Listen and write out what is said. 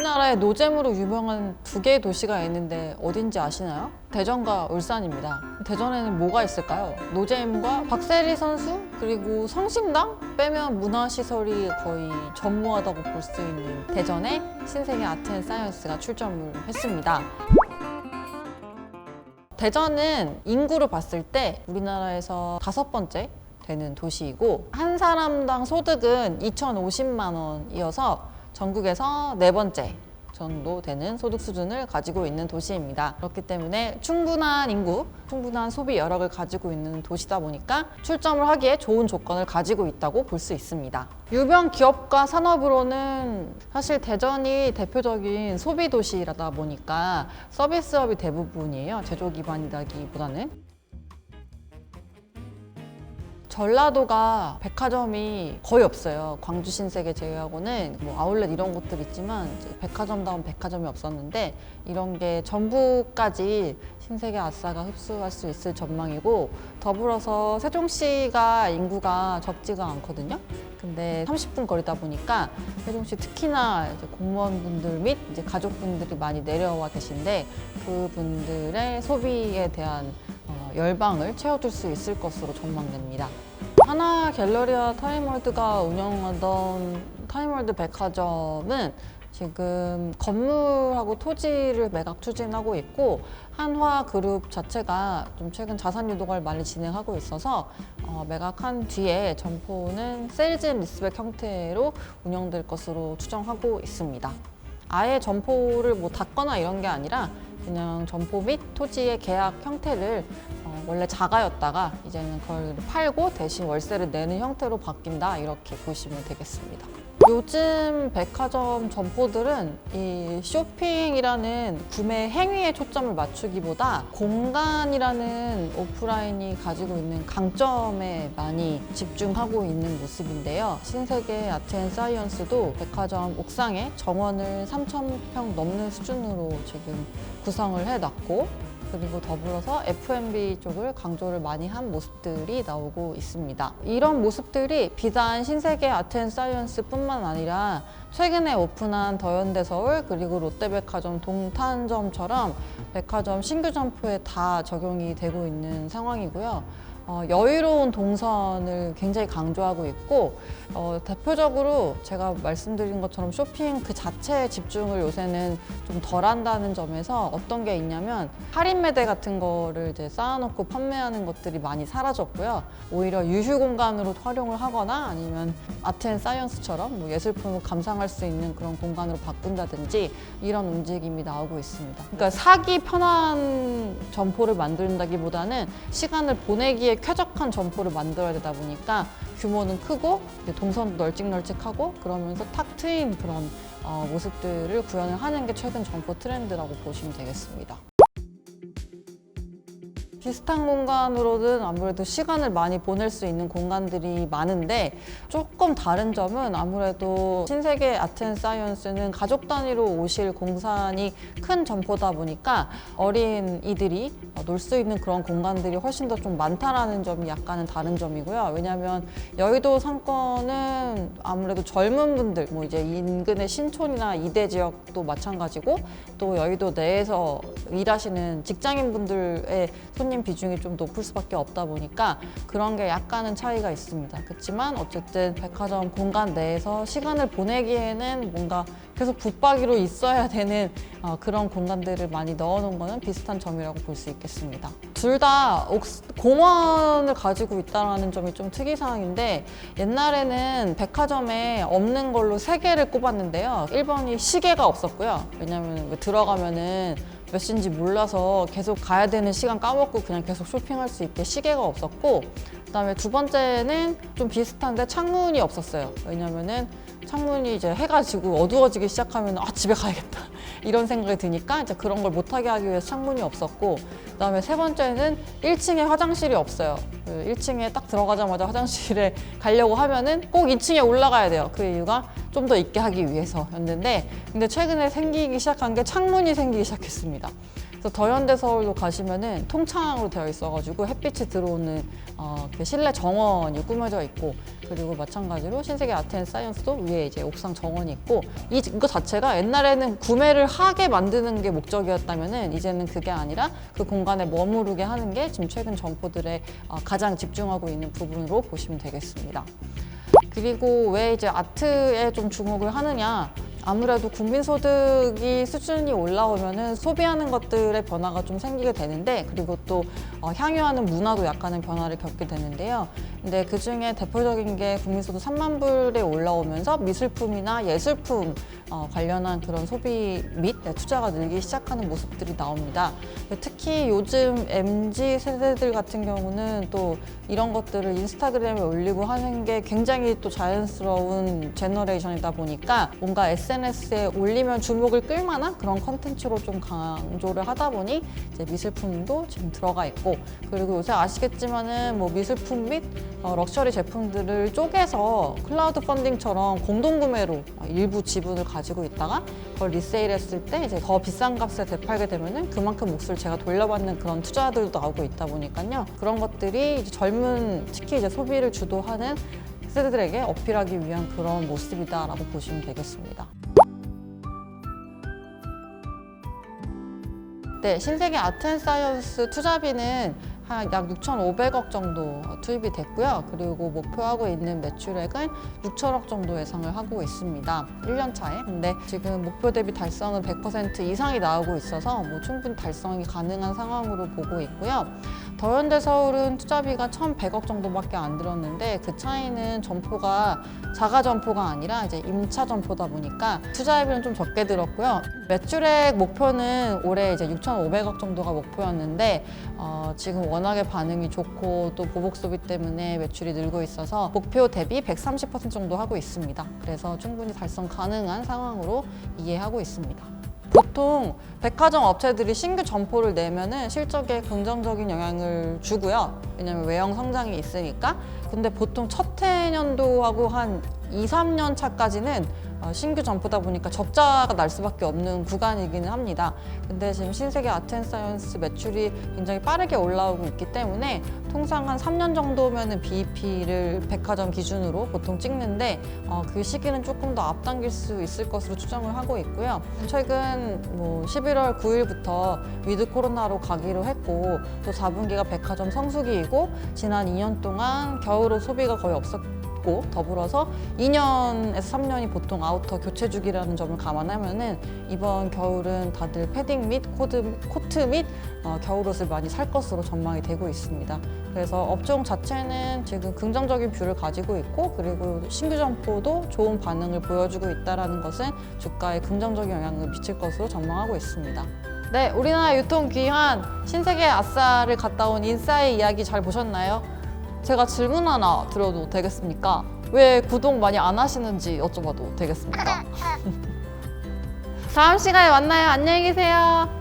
우리나라에 노잼으로 유명한 두 개의 도시가 있는데 어딘지 아시나요? 대전과 울산입니다. 대전에는 뭐가 있을까요? 노잼과 박세리 선수 그리고 성심당 빼면 문화시설이 거의 전무하다고 볼 수 있는 대전에 신세계 아트앤사이언스가 출점을 했습니다. 대전은 인구를 봤을 때 우리나라에서 5번째 되는 도시이고 한 사람당 소득은 2,050만 원이어서 전국에서 4번째 정도 되는 소득 수준을 가지고 있는 도시입니다. 그렇기 때문에 충분한 인구, 충분한 소비 여력을 가지고 있는 도시다 보니까 출점을 하기에 좋은 조건을 가지고 있다고 볼 수 있습니다. 유명 기업과 산업으로는 사실 대전이 대표적인 소비 도시라다 보니까 서비스업이 대부분이에요. 제조 기반이라기보다는. 전라도가 백화점이 거의 없어요. 광주 신세계 제외하고는 뭐 아울렛 이런 곳들 있지만 백화점다운 백화점이 없었는데 이런 게 전부까지 신세계 아싸가 흡수할 수 있을 전망이고 더불어서 세종시가 인구가 적지가 않거든요. 근데 30분 거리다 보니까 세종시 특히나 이제 공무원분들 및 이제 가족분들이 많이 내려와 계신데 그분들의 소비에 대한 열방을 채워줄 수 있을 것으로 전망됩니다. 하나 갤러리아 타임월드가 운영하던 타임월드 백화점은 지금 건물하고 토지를 매각 추진하고 있고 한화그룹 자체가 좀 최근 자산 유동을 많이 진행하고 있어서 매각한 뒤에 점포는 세일즈 앤 리스백 형태로 운영될 것으로 추정하고 있습니다. 아예 점포를 뭐 닫거나 이런 게 아니라 그냥 점포 및 토지의 계약 형태를 원래 자가였다가 이제는 그걸 팔고 대신 월세를 내는 형태로 바뀐다 이렇게 보시면 되겠습니다. 요즘 백화점 점포들은 이 쇼핑이라는 구매 행위에 초점을 맞추기보다 공간이라는 오프라인이 가지고 있는 강점에 많이 집중하고 있는 모습인데요. 신세계 아트앤사이언스도 백화점 옥상에 정원을 3,000평 넘는 수준으로 지금 구성을 해놨고 그리고 더불어서 F&B 쪽을 강조를 많이 한 모습들이 나오고 있습니다. 이런 모습들이 비단 신세계 아트앤사이언스뿐만 아니라 최근에 오픈한 더현대서울 그리고 롯데백화점 동탄점처럼 백화점 신규 점포에 다 적용이 되고 있는 상황이고요. 여유로운 동선을 굉장히 강조하고 있고 대표적으로 제가 말씀드린 것처럼 쇼핑 그 자체에 집중을 요새는 좀 덜 한다는 점에서 어떤 게 있냐면 할인 매대 같은 거를 이제 쌓아놓고 판매하는 것들이 많이 사라졌고요. 오히려 유휴 공간으로 활용을 하거나 아니면 아트앤사이언스처럼 뭐 예술품을 감상할 수 있는 그런 공간으로 바꾼다든지 이런 움직임이 나오고 있습니다. 그러니까 사기 편한 점포를 만든다기보다는 시간을 보내기에 쾌적한 점포를 만들어야 되다 보니까 규모는 크고 동선도 널찍널찍하고 그러면서 탁 트인 그런 모습들을 구현을 하는 게 최근 점포 트렌드라고 보시면 되겠습니다. 비슷한 공간으로는 아무래도 시간을 많이 보낼 수 있는 공간들이 많은데 조금 다른 점은 아무래도 신세계 아트앤사이언스는 가족 단위로 오실 공산이 큰 점포다 보니까 어린이들이 놀 수 있는 그런 공간들이 훨씬 더 좀 많다라는 점이 약간은 다른 점이고요. 왜냐하면 여의도 상권은 아무래도 젊은 분들, 뭐 이제 인근의 신촌이나 이대 지역도 마찬가지고 또 여의도 내에서 일하시는 직장인 분들의 손님 비중이 좀 높을 수밖에 없다 보니까 그런 게 약간은 차이가 있습니다. 그렇지만 어쨌든 백화점 공간 내에서 시간을 보내기에는 뭔가 계속 붙박이로 있어야 되는 그런 공간들을 많이 넣어놓은 거는 비슷한 점이라고 볼 수 있겠습니다. 둘 다 공원을 가지고 있다는 점이 좀 특이사항인데 옛날에는 백화점에 없는 걸로 3개를 꼽았는데요. 1번이 시계가 없었고요. 왜냐하면 들어가면은 몇 시인지 몰라서 계속 가야 되는 시간 까먹고 그냥 계속 쇼핑할 수 있게 시계가 없었고 그다음에 두 번째는 좀 비슷한데 창문이 없었어요. 왜냐면은 창문이 이제 해가 지고 어두워지기 시작하면 집에 가야겠다 이런 생각이 드니까 이제 그런 걸 못하게 하기 위해서 창문이 없었고 그다음에 세 번째는 1층에 화장실이 없어요. 1층에 딱 들어가자마자 화장실에 가려고 하면은 꼭 2층에 올라가야 돼요. 그 이유가 좀 더 있게 하기 위해서였는데 근데 최근에 생기기 시작한 게 창문이 생기기 시작했습니다. 그래서 더현대서울도 가시면은 통창으로 되어 있어가지고 햇빛이 들어오는 그 실내 정원이 꾸며져 있고 그리고 마찬가지로 신세계 아트앤사이언스도 위에 이제 옥상 정원이 있고 이거 자체가 옛날에는 구매를 하게 만드는 게 목적이었다면은 이제는 그게 아니라 그 공간에 머무르게 하는 게 지금 최근 점포들의 가장 집중하고 있는 부분으로 보시면 되겠습니다. 그리고 왜 이제 아트에 좀 주목을 하느냐? 아무래도 국민소득이 수준이 올라오면은 소비하는 것들의 변화가 좀 생기게 되는데, 그리고 또 향유하는 문화도 약간의 변화를 겪게 되는데요. 근데 그 중에 대표적인 게 국민소득 3만 불에 올라오면서 미술품이나 예술품 관련한 그런 소비 및 투자가 늘기 시작하는 모습들이 나옵니다. 특히 요즘 MZ 세대들 같은 경우는 또 이런 것들을 인스타그램에 올리고 하는 게 굉장히 또 자연스러운 제너레이션이다 보니까 뭔가 SNS에 올리면 주목을 끌만한 그런 컨텐츠로 좀 강조를 하다 보니 이제 미술품도 지금 들어가 있고, 그리고 요새 아시겠지만은 뭐 미술품 및 럭셔리 제품들을 쪼개서 클라우드 펀딩처럼 공동구매로 일부 지분을 가지고 있다가 그걸 리세일했을 때 이제 더 비싼 값에 되팔게 되면은 그만큼 몫을 제가 돌려받는 그런 투자들도 나오고 있다 보니까요. 그런 것들이 이제 젊은, 특히 이제 소비를 주도하는 세대들에게 어필하기 위한 그런 모습이다라고 보시면 되겠습니다. 네, 신세계 아트앤사이언스 투자비는 약 6,500억 정도 투입이 됐고요. 그리고 목표하고 있는 매출액은 6천억 정도 예상을 하고 있습니다. 1년 차에. 근데 지금 목표 대비 달성은 100% 이상이 나오고 있어서 뭐 충분히 달성이 가능한 상황으로 보고 있고요. 더현대서울은 투자비가 1,100억 정도밖에 안 들었는데 그 차이는 점포가 자가 점포가 아니라 이제 임차 점포다 보니까 투자비는 좀 적게 들었고요. 매출액 목표는 올해 이제 6,500억 정도가 목표였는데 지금 워낙에 반응이 좋고 또 보복 소비 때문에 매출이 늘고 있어서 목표 대비 130% 정도 하고 있습니다. 그래서 충분히 달성 가능한 상황으로 이해하고 있습니다. 보통 백화점 업체들이 신규 점포를 내면은 실적에 긍정적인 영향을 주고요. 왜냐면 외형 성장이 있으니까. 근데 보통 첫 해년도하고 한 2, 3년 차까지는 신규 점포다 보니까 적자가 날 수밖에 없는 구간이기는 합니다. 근데 지금 신세계 아트앤사이언스 매출이 굉장히 빠르게 올라오고 있기 때문에 통상 한 3년 정도면은 BEP를 백화점 기준으로 보통 찍는데 그 시기는 조금 더 앞당길 수 있을 것으로 추정을 하고 있고요. 최근 뭐 11월 9일부터 위드 코로나로 가기로 했고 또 4분기가 백화점 성수기이고 지난 2년 동안 겨울옷 소비가 거의 없었고 더불어서 2년에서 3년이 보통 아우터 교체 주기라는 점을 감안하면은 이번 겨울은 다들 패딩 및 코트 및 겨울옷을 많이 살 것으로 전망이 되고 있습니다. 그래서 업종 자체는 지금 긍정적인 뷰를 가지고 있고, 그리고 신규 점포도 좋은 반응을 보여주고 있다는 것은 주가에 긍정적인 영향을 미칠 것으로 전망하고 있습니다. 네, 우리나라 유통기한 신세계 아싸를 갔다 온 인싸의 이야기 잘 보셨나요? 제가 질문 하나 드려도 되겠습니까? 왜 구독 많이 안 하시는지 여쭤봐도 되겠습니까? 다음 시간에 만나요. 안녕히 계세요.